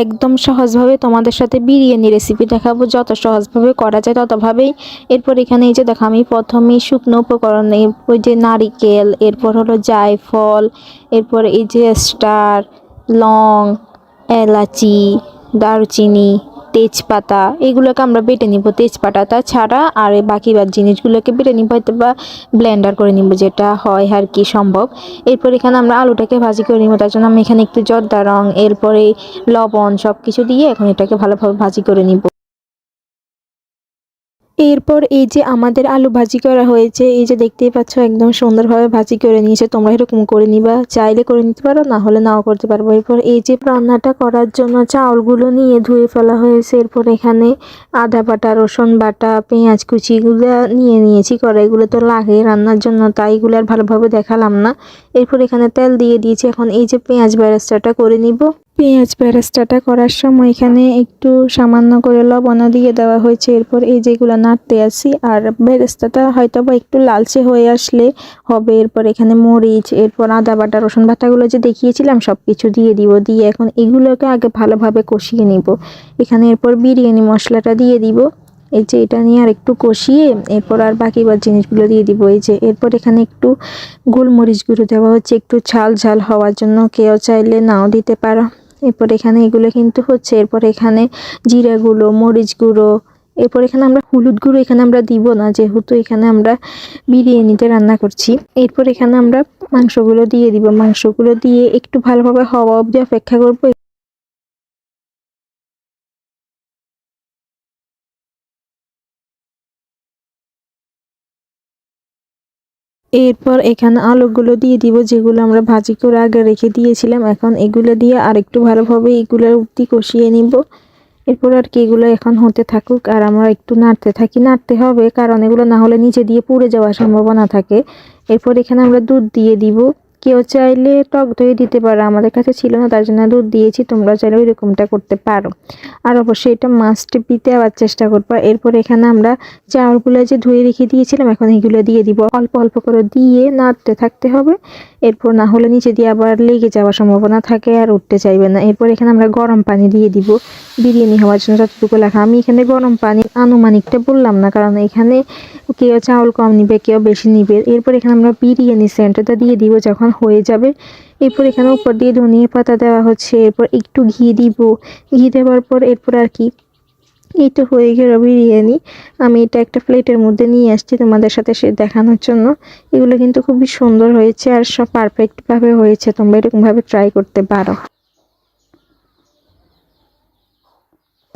একদম সহজভাবে তোমাদের সাথে বিরিয়ানি রেসিপি দেখাবো, যত সহজভাবে করা যায় ততভাবেই। এরপর এখানে এই যে দেখো আমি প্রথমেই শুকনো উপকরণ, ওই যে নারিকেল, এরপর হলো জায়ফল, এরপর এই যে স্টার, লং, এলাচি, দারুচিনি, তেজপাতা, এগুলোকে আমরা বেটে নিব। তেজপাতাটা ছাড়া আর বাকি জিনিসগুলোকে বেটে নিব, হয়তো বা ব্লেন্ডার করে নিব, যেটা হয় আর কি সম্ভব। এরপর এখানে আমরা আলুটাকে ভাজি করে নিব, তার জন্য আমি এখানে একটু জর্দা রং, এরপরে লবণ সব কিছু দিয়ে এখন এটাকে ভালোভাবে ভাজি করে নিব। এরপর এই যে আমাদের আলু ভাজি করা হয়েছে, এই যে দেখতেই পাচ্ছ একদম সুন্দরভাবে ভাজি করে নিয়েছে। তোমরা এরকম করে নিবা, চাইলে করে নিতে পারো, না হলে নাও করতে পারবো। এরপর এই যে রান্নাটা করার জন্য চাউলগুলো নিয়ে ধুয়ে ফেলা হয়েছে। এরপর এখানে আদা বাটা, রসুন বাটা, পেঁয়াজ কুচি এগুলো নিয়ে নিয়েছি। কড়াইগুলো তো লাগে রান্নার জন্য, তাই এগুলো আর ভালোভাবে দেখালাম না। এরপর এখানে তেল দিয়ে দিয়েছি। এখন এই যে পেঁয়াজ বেরেস্তাটা করে নিব। পেঁয়াজ বেরেস্তাটা করার সময় এখানে একটু সামান্য করে লবণ দিয়ে দেওয়া হয়েছে। এরপর এই যেগুলো নাড়তে আসি, আর বেরেস্তাটা হয়তো বা একটু লালচে হয়ে আসলে হবে। এরপর এখানে মরিচ, এরপর আদা বাটা, রসুন বাটাগুলো যে দেখিয়েছিলাম সব কিছু দিয়ে দিব। দিয়ে এখন এগুলোকে আগে ভালোভাবে কষিয়ে নিব। এখানে এরপর বিরিয়ানি মশলাটা দিয়ে দিব। এই যে এটা নিয়ে আর একটু কষিয়ে এরপর আর বাকি জিনিসগুলো দিয়ে দিব। এই যে এরপর এখানে একটু গোলমরিচ গুঁড়ো দেওয়া হচ্ছে, একটু ঝাল ঝাল হওয়ার জন্য, কেউ চাইলে নাও দিতে পারো। এরপর এখানে এগুলো কিন্তু হচ্ছে। এরপর এখানে জিরা গুঁড়ো, মরিচ গুঁড়ো, এরপর এখানে আমরা হলুদ গুঁড়ো এখানে আমরা দিব না, যেহেতু এখানে আমরা বিরিয়ানিতে রান্না করছি। এরপর এখানে আমরা মাংসগুলো দিয়ে দিব। মাংসগুলো দিয়ে একটু ভালোভাবে হওয়া অবধি অপেক্ষা করবো। এরপর এখানে আলুগুলো দিয়ে দিব, যেগুলো আমরা ভাজি করে আগে রেখে দিয়েছিলাম। এখন এগুলো দিয়ে আর একটু ভালোভাবে এগুলোর অবধি কষিয়ে নিব। এরপর আর কি এগুলো এখন হতে থাকুক, আর আমরা একটু নাড়তে থাকি। নাড়তে হবে, কারণ এগুলো না হলে নিচে দিয়ে পুড়ে যাওয়ার সম্ভাবনা থাকে। এরপর এখানে আমরা দুধ দিয়ে দিব। কেউ চাইলে টক দই দিতে পারো, আমাদের কাছে ছিল না তার জন্য দুধ দিয়েছি। তোমরা চাইলে ওইরকমটা করতে পারো। আর অবশ্যই এটা মাস্ট বি দেওয়ার চেষ্টা করবা। এরপর এখানে আমরা চাউলগুলো যে ধুয়ে রেখে দিয়েছিলাম এখন এগুলো দিয়ে দিব। অল্প অল্প করে দিয়ে নাড়তে থাকতে হবে। এরপর না হলে নিচে দিয়ে আবার লেগে যাওয়ার সম্ভাবনা থাকে, আর উঠতে চাইবে না। এরপর এখানে আমরা গরম পানি দিয়ে দিব, বিরিয়ানি হওয়ার জন্য যতটুকু লেখা। আমি এখানে গরম পানি আনুমানিকটা বললাম না, কারণ এখানে কেউ চাউল কম নিবে, কেউ বেশি নিবে। এরপর এখানে আমরা বিরিয়ানি সেন্টারটা দিয়ে দিব যখন হয়ে যাবে। এরপর এখানে উপর দিয়ে ধনিয়া পাতা দেওয়া হচ্ছে। এরপর একটু ঘি দিব। ঘি দেওয়ার পর এরপর আর কি এই তো হয়ে গেল বিরিয়ানি। আমি এটা একটা প্লেটের মধ্যে নিয়ে আসছি তোমাদের সাথে সে দেখানোর জন্য। এগুলো কিন্তু খুবই সুন্দর হয়েছে আর সব পারফেক্টভাবে হয়েছে। তোমরা এরকমভাবে ট্রাই করতে পারো।